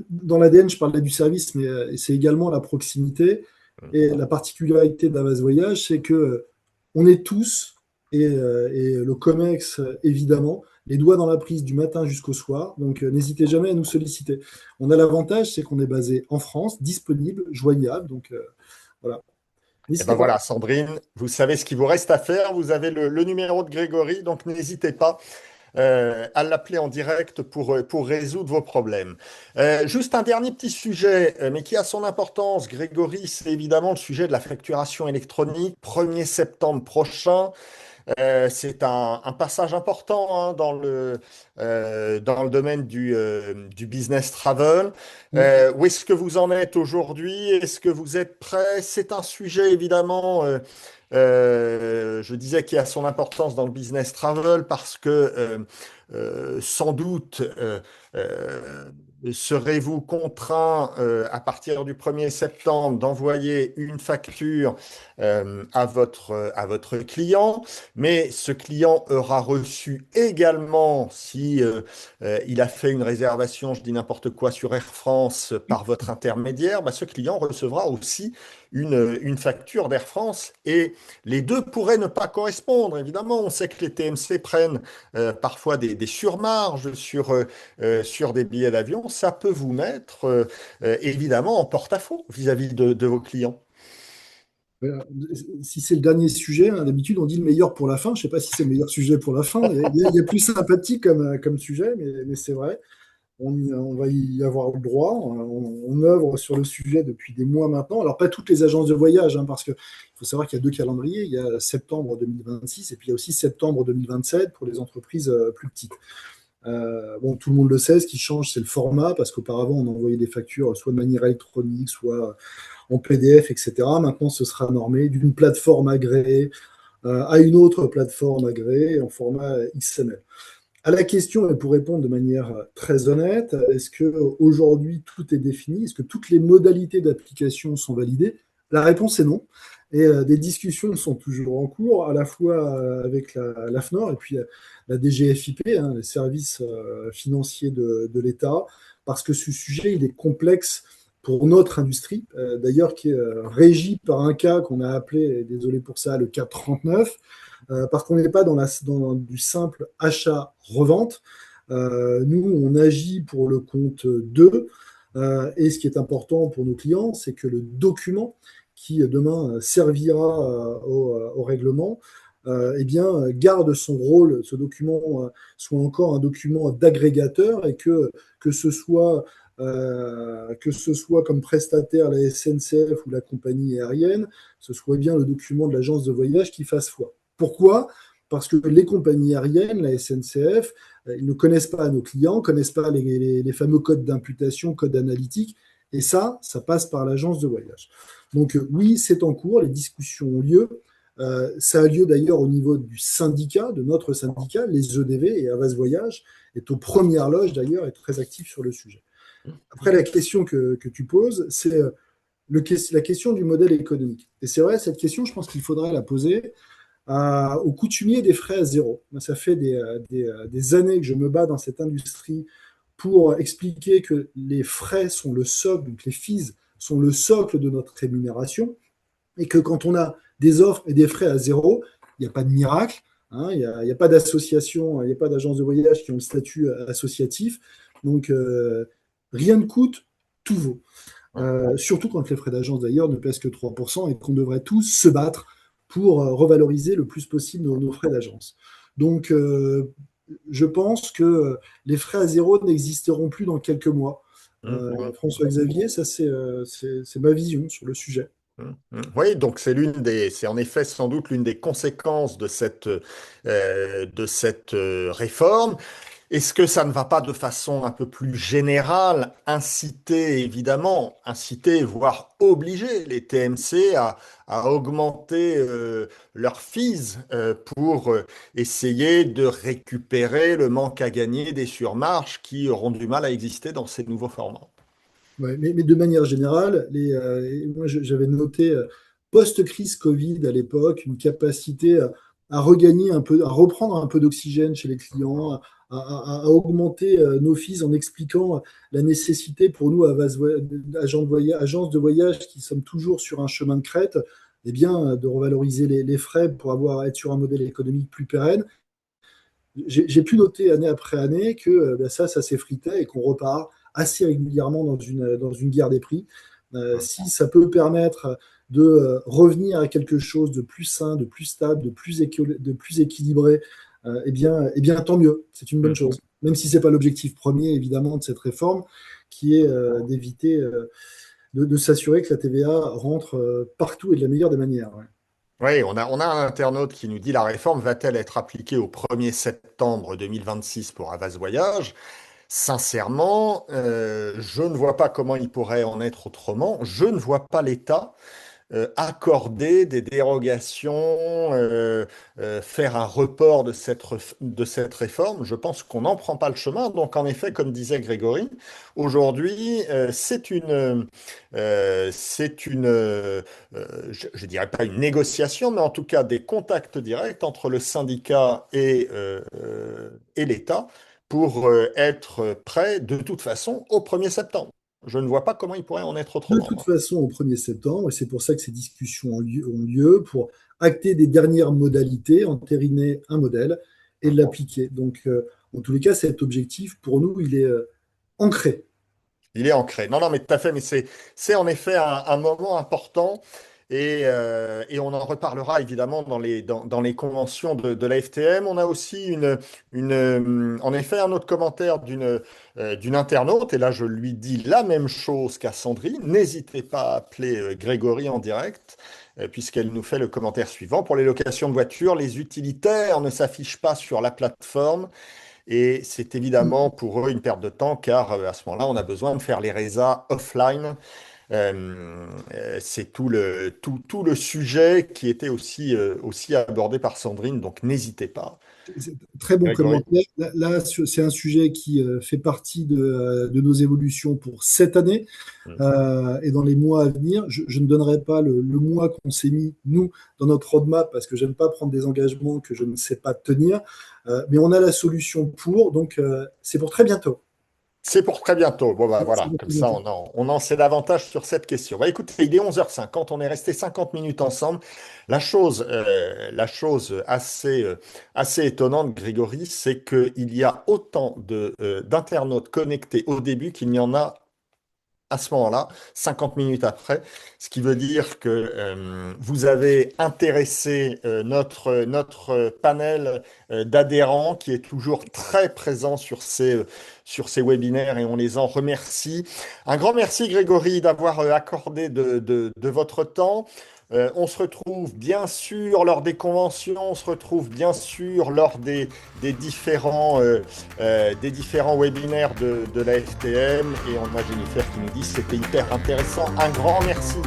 dans l'ADN, je parlais du service, mais c'est également la proximité. Et la particularité d'Avas Voyage, c'est que on est tous, et le COMEX évidemment, les doigts dans la prise du matin jusqu'au soir. Donc n'hésitez jamais à nous solliciter. On a l'avantage, c'est qu'on est basé en France, disponible, joignable. Donc voilà, Et ben n'hésitez pas. voilà, Sandrine, vous savez ce qu'il vous reste à faire. Vous avez le numéro de Grégory, donc n'hésitez pas à l'appeler en direct pour résoudre vos problèmes. Juste un dernier petit sujet, mais qui a son importance, Grégory, c'est évidemment le sujet de la facturation électronique, 1er septembre prochain. C'est un passage important dans le domaine du business travel. Où est-ce que vous en êtes aujourd'hui? Est-ce que vous êtes prêt? C'est un sujet évidemment, je disais, qui a son importance dans le business travel parce que sans doute serez-vous contraint à partir du 1er septembre d'envoyer une facture à votre client, mais ce client aura reçu également, si il a fait une réservation, je dis n'importe quoi, sur Air France par votre intermédiaire, bah, ce client recevra aussi une facture d'Air France et les deux pourraient ne pas correspondre. Évidemment, on sait que les TMC prennent parfois des surmarges sur des billets d'avion. Ça peut vous mettre évidemment en porte-à-faux vis-à-vis de vos clients. Voilà. Si c'est le dernier sujet, hein, d'habitude on dit le meilleur pour la fin. Je ne sais pas si c'est le meilleur sujet pour la fin. Il y a plus sympathique comme sujet, mais c'est vrai. On va y avoir le droit. On œuvre sur le sujet depuis des mois maintenant. Alors, pas toutes les agences de voyage, hein, parce qu'il faut savoir qu'il y a deux calendriers. Il y a septembre 2026 et puis il y a aussi septembre 2027 pour les entreprises plus petites. Bon, tout le monde le sait, ce qui change, c'est le format, parce qu'auparavant, on envoyait des factures soit de manière électronique, soit en PDF, etc. Maintenant, ce sera normé d'une plateforme agréée à une autre plateforme agréée en format XML. À la question, et pour répondre de manière très honnête, est-ce que aujourd'hui tout est défini? Est-ce que toutes les modalités d'application sont validées? La réponse est non. Et des discussions sont toujours en cours, à la fois avec l'AFNOR et puis la DGFiP, hein, les services financiers de l'État, parce que ce sujet, il est complexe pour notre industrie, d'ailleurs qui est régie par un cas qu'on a appelé, désolé pour ça, le cas 39, parce qu'on n'est pas dans du simple achat-revente. Nous, on agit pour le compte d'eux. Et ce qui est important pour nos clients, c'est que le document qui demain servira au règlement, eh bien, garde son rôle, ce document soit encore un document d'agrégateur et que ce soit comme prestataire la SNCF ou la compagnie aérienne, ce soit bien le document de l'agence de voyage qui fasse foi. Pourquoi? Parce que les compagnies aériennes, la SNCF, ils ne connaissent pas nos clients, ne connaissent pas les fameux codes d'imputation, codes analytiques, et ça passe par l'agence de voyage. Donc oui, c'est en cours, les discussions ont lieu. Ça a lieu d'ailleurs au niveau du syndicat, de notre syndicat, les EDV, et Havas Voyage est aux premières loges d'ailleurs, est très actif sur le sujet. Après, la question que tu poses, c'est la question du modèle économique. Et c'est vrai, cette question, je pense qu'il faudrait la poser aux coutumiers des frais à zéro. Moi, ça fait des années que je me bats dans cette industrie pour expliquer que les frais sont le socle, donc les fees sont le socle de notre rémunération, et que quand on a des offres et des frais à zéro, il n'y a pas de miracle, hein, il n'y a pas d'association, il n'y a pas d'agence de voyage qui ont le statut associatif. Donc, rien ne coûte, tout vaut. Surtout quand les frais d'agence d'ailleurs ne pèsent que 3% et qu'on devrait tous se battre pour revaloriser le plus possible nos frais d'agence. Donc, je pense que les frais à zéro n'existeront plus dans quelques mois. François-Xavier, ça c'est ma vision sur le sujet. Oui, donc c'est en effet sans doute l'une des conséquences de cette réforme. Est-ce que ça ne va pas de façon un peu plus générale inciter, voire obliger les TMC à augmenter leurs fees pour essayer de récupérer le manque à gagner des surmarges qui auront du mal à exister dans ces nouveaux formats? Ouais, mais de manière générale, moi j'avais noté post-crise Covid à l'époque une capacité à regagner un peu, à reprendre un peu d'oxygène chez les clients, à augmenter nos fees en expliquant la nécessité pour nous, agences de voyage qui sommes toujours sur un chemin de crête, eh bien, de revaloriser les frais pour être sur un modèle économique plus pérenne. J'ai pu noter année après année que ça s'effritait et qu'on repart assez régulièrement dans une guerre des prix. Si ça peut permettre de revenir à quelque chose de plus sain, de plus stable, de plus équilibré, eh bien, tant mieux. C'est une bonne chose. Même si ce n'est pas l'objectif premier, évidemment, de cette réforme, qui est d'éviter, de s'assurer que la TVA rentre partout et de la meilleure des manières. Ouais. Oui, on a un internaute qui nous dit la réforme va-t-elle être appliquée au 1er septembre 2026 pour Havas Voyage? Sincèrement, je ne vois pas comment il pourrait en être autrement. Je ne vois pas l'État accorder des dérogations, faire un report de cette réforme. Je pense qu'on n'en prend pas le chemin. Donc, en effet, comme disait Grégory, aujourd'hui, je dirais pas une négociation, mais en tout cas des contacts directs entre le syndicat et l'État pour être prêt de toute façon au 1er septembre. Je ne vois pas comment il pourrait en être De autrement, toute moi. façon, au 1er septembre, et c'est pour ça que ces discussions ont lieu pour acter des dernières modalités, entériner un modèle et l'appliquer. Donc, en tous les cas, cet objectif, pour nous, il est ancré. Il est ancré. Non, non, mais tout à fait. Mais c'est en effet un moment important et on en reparlera évidemment dans les conventions de la FTM. On a aussi en effet un autre commentaire d'une internaute et là je lui dis la même chose qu'à Sandrine. N'hésitez pas à appeler Grégory en direct puisqu'elle nous fait le commentaire suivant. Pour les locations de voitures, les utilitaires ne s'affichent pas sur la plateforme. Et c'est évidemment pour eux une perte de temps car à ce moment-là, on a besoin de faire les résas offline. C'est tout le sujet qui était aussi abordé par Sandrine, donc n'hésitez pas. Très bon Grégory. commentaire. Là, c'est un sujet qui fait partie de nos évolutions pour cette année et dans les mois à venir. Je ne donnerai pas le mois qu'on s'est mis, nous, dans notre roadmap, parce que j'aime pas prendre des engagements que je ne sais pas tenir. Mais on a la solution pour, donc c'est pour très bientôt. C'est pour très bientôt. Bon, bah Merci voilà, comme ça, beaucoup. on en sait davantage sur cette question. Bah, écoutez, il est 11h50, on est resté 50 minutes ensemble. La chose assez étonnante, Grégory, c'est qu'il y a autant d'internautes connectés au début qu'il n'y en a à ce moment-là, 50 minutes après, ce qui veut dire que vous avez intéressé notre panel d'adhérents qui est toujours très présent sur ces webinaires et on les en remercie. Un grand merci Grégory d'avoir accordé de votre temps. On se retrouve bien sûr lors des conventions, on se retrouve bien sûr lors des différents webinaires de la FTM et on a Jennifer qui nous dit c'était hyper intéressant. Un grand merci.